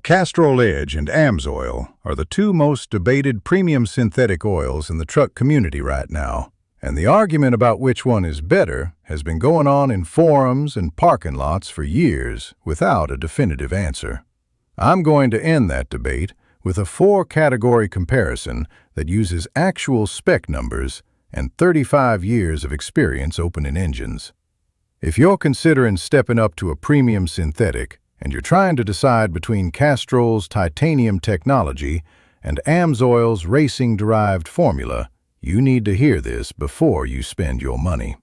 Castrol EDGE and AMSOIL are the two most debated premium synthetic oils in the truck community right now, and the argument about which one is better has been going on in forums and parking lots for years without a definitive answer. I'm going to end that debate with a 4-category comparison that uses actual spec numbers and 35 years of experience opening engines. If you're considering stepping up to a premium synthetic, and you're trying to decide between Castrol's titanium technology and AMSOIL's racing-derived formula, you need to hear this before you spend your money.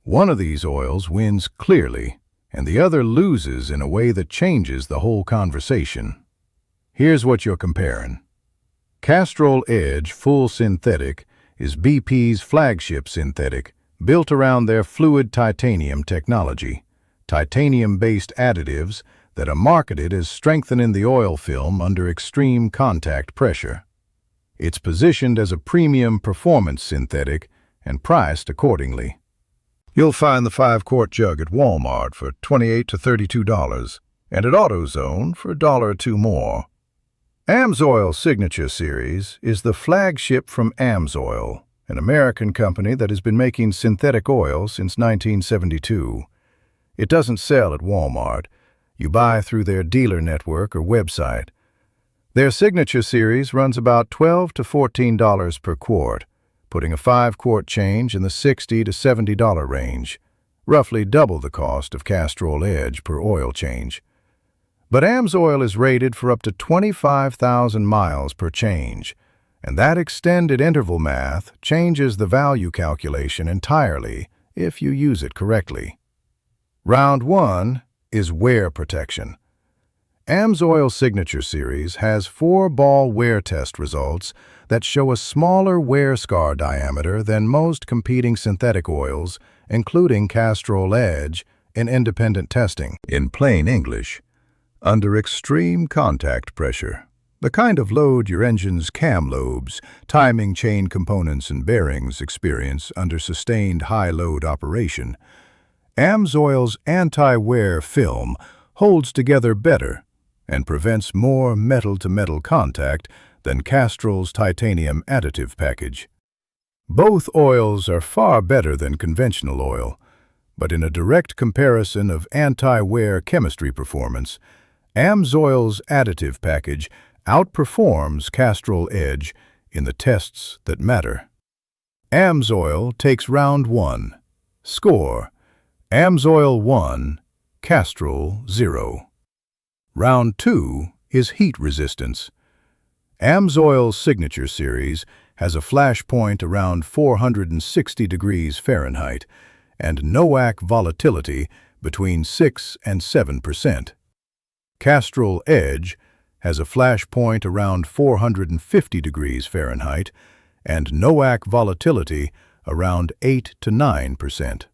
One of these oils wins clearly, and the other loses in a way that changes the whole conversation. Here's what you're comparing. Castrol EDGE Full Synthetic is BP's flagship synthetic, built around their fluid titanium technology, titanium-based additives that are marketed as strengthening the oil film under extreme contact pressure. It's positioned as a premium performance synthetic and priced accordingly. You'll find the 5-quart jug at Walmart for $28 to $32 and at AutoZone for $1 or $2 more. AMSOIL Signature Series is the flagship from AMSOIL, an American company that has been making synthetic oil since 1972. It doesn't sell at Walmart. You buy through their dealer network or website. Their Signature Series runs about $12 to $14 per quart, putting a 5-quart change in the $60 to $70 range, roughly double the cost of Castrol EDGE per oil change. But AMSOIL is rated for up to 25,000 miles per change, and that extended interval math changes the value calculation entirely if you use it correctly. Round 1 is wear protection. AMSOIL Signature Series has 4-ball wear test results that show a smaller wear scar diameter than most competing synthetic oils, including Castrol EDGE, in independent testing. In plain English, under extreme contact pressure, the kind of load your engine's cam lobes, timing chain components, and bearings experience under sustained high-load operation, AMSOIL's anti-wear film holds together better and prevents more metal-to-metal contact than Castrol's titanium additive package. Both oils are far better than conventional oil, but in a direct comparison of anti-wear chemistry performance, AMSOIL's additive package outperforms Castrol EDGE in the tests that matter. AMSOIL takes round 1. Score: AMSOIL 1, Castrol 0. Round 2 is heat resistance. AMSOIL Signature Series has a flash point around 460 degrees Fahrenheit and NOAC volatility between 6 and 7%. Castrol EDGE has a flash point around 450 degrees Fahrenheit and NOAC volatility around 8 to 9%.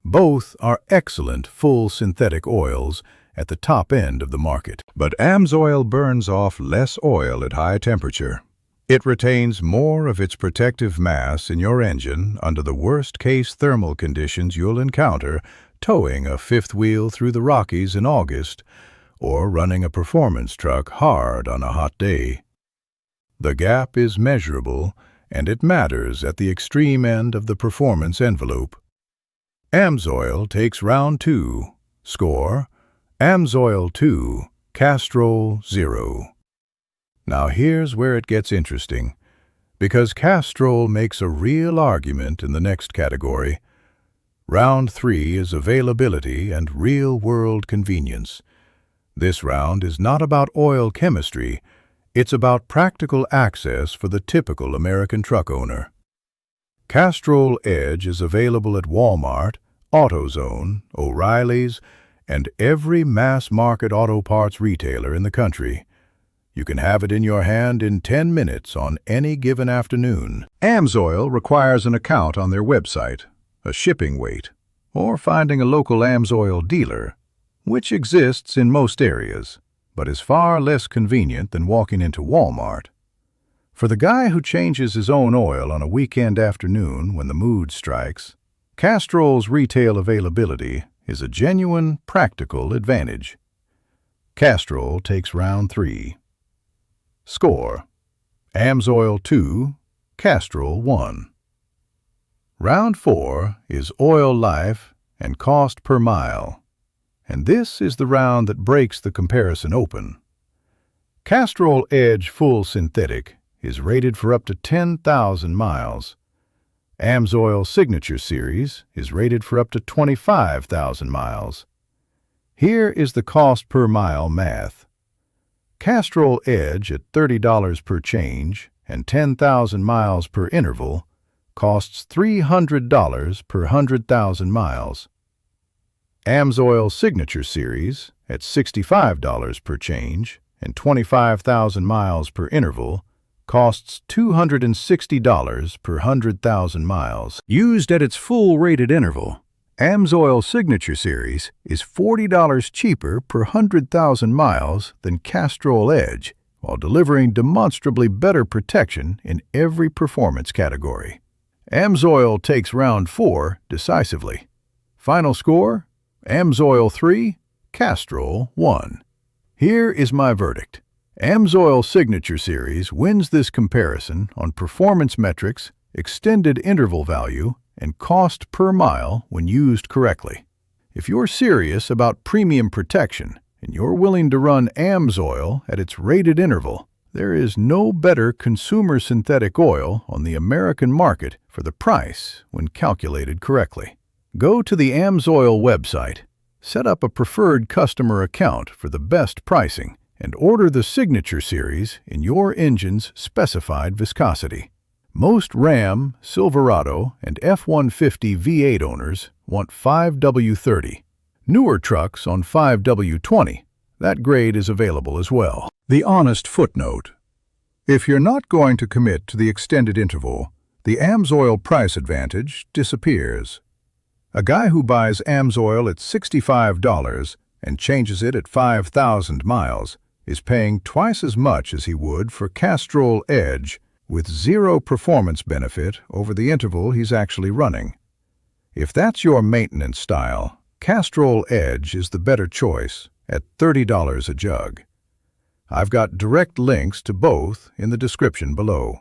Both are excellent full synthetic oils at the top end of the market. But AMSOIL burns off less oil at high temperature. It retains more of its protective mass in your engine under the worst-case thermal conditions you'll encounter towing a fifth wheel through the Rockies in August or running a performance truck hard on a hot day. The gap is measurable, and it matters at the extreme end of the performance envelope. AMSOIL takes round 2. Score: AMSOIL 2, Castrol 0. Now here's where it gets interesting, because Castrol makes a real argument in the next category. Round 3 is availability and real-world convenience. This round is not about oil chemistry, it's about practical access for the typical American truck owner. Castrol EDGE is available at Walmart, AutoZone, O'Reilly's, and every mass-market auto parts retailer in the country. You can have it in your hand in 10 minutes on any given afternoon. AMSOIL requires an account on their website, a shipping weight, or finding a local AMSOIL dealer, which exists in most areas, but is far less convenient than walking into Walmart. For the guy who changes his own oil on a weekend afternoon when the mood strikes, Castrol's retail availability is a genuine, practical advantage. Castrol takes round 3. Score: AMSOIL 2, Castrol 1. Round 4 is oil life and cost per mile, and this is the round that breaks the comparison open. Castrol EDGE Full Synthetic is rated for up to 10,000 miles. AMSOIL Signature Series is rated for up to 25,000 miles. Here is the cost per mile math. Castrol EDGE at $30 per change and 10,000 miles per interval costs $300 per 100,000 miles. AMSOIL Signature Series at $65 per change and 25,000 miles per interval costs $260 per 100,000 miles. Used at its full rated interval, AMSOIL Signature Series is $40 cheaper per 100,000 miles than Castrol EDGE, while delivering demonstrably better protection in every performance category. AMSOIL takes round 4 decisively. Final score: AMSOIL 3, Castrol 1. Here is my verdict. AMSOIL Signature Series wins this comparison on performance metrics, extended interval value, and cost per mile when used correctly. If you're serious about premium protection and you're willing to run AMSOIL at its rated interval, there is no better consumer synthetic oil on the American market for the price when calculated correctly. Go to the AMSOIL website, set up a preferred customer account for the best pricing, and order the Signature Series in your engine's specified viscosity. Most Ram, Silverado, and F-150 V8 owners want 5W30. Newer trucks on 5W20. That grade is available as well. The honest footnote: if you're not going to commit to the extended interval, the AMSOIL price advantage disappears. A guy who buys AMSOIL at $65 and changes it at 5,000 miles is paying twice as much as he would for Castrol EDGE with zero performance benefit over the interval he's actually running. If that's your maintenance style, Castrol EDGE is the better choice at $30 a jug. I've got direct links to both in the description below.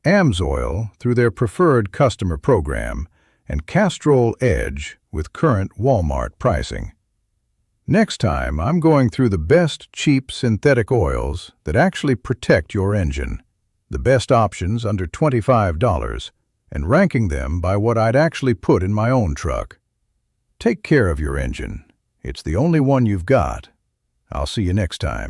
AMSOIL through their preferred customer program, and Castrol EDGE with current Walmart pricing. Next time, I'm going through the best cheap synthetic oils that actually protect your engine, the best options under $25, and ranking them by what I'd actually put in my own truck. Take care of your engine. It's the only one you've got. I'll see you next time.